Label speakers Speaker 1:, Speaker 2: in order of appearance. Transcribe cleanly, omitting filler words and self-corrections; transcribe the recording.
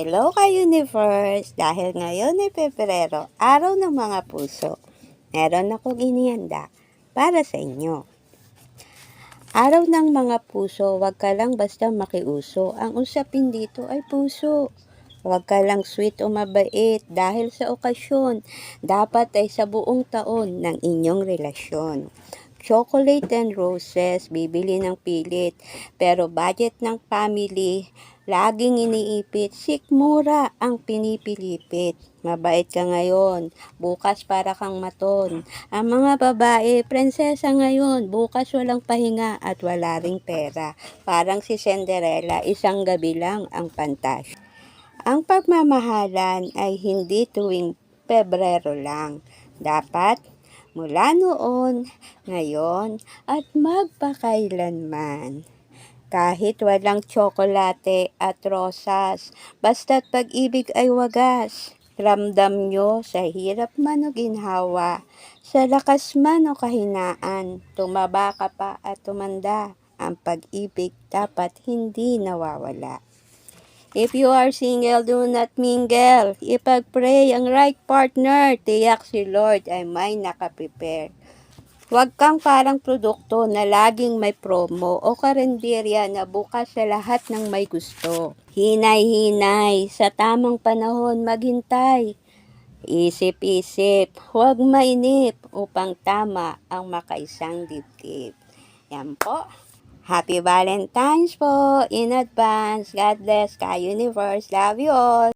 Speaker 1: Hello ka-universe! Dahil ngayon ay Pebrero, araw ng mga puso, meron akong inihanda para sa inyo. Araw ng mga puso, wag ka lang basta makiuso. Ang usapin dito ay puso. Huwag ka lang sweet o mabait dahil sa okasyon, dapat ay sa buong taon ng inyong relasyon. Chocolate and roses, bibili ng pilit, pero budget ng family, laging iniipit, sikmura ang pinipilipit. Mabait ka ngayon, bukas para kang maton. Ang mga babae, prinsesa ngayon, bukas walang pahinga at wala ring pera. Parang si Cinderella, isang gabi lang ang pantasya. Ang pagmamahalan ay hindi tuwing Pebrero lang. Dapat mula noon, ngayon, at magpakailanman. Kahit walang tsokolate at rosas, basta't pag-ibig ay wagas. Ramdam nyo sa hirap man o ginhawa, sa lakas man o kahinaan, tumaba ka pa at tumanda. Ang pag-ibig dapat hindi nawawala. If you are single, do not mingle. Ipag-pray ang right partner. Tiyak si Lord ay may nakaprepare. Huwag kang parang produkto na laging may promo o karinderya na bukas sa lahat ng may gusto. Hinay-hinay, sa tamang panahon maghintay. Isip-isip, huwag mainip upang tama ang makaisang dibdib. Yan po. Happy Valentine's po in advance. God bless ka-universe. Love you all.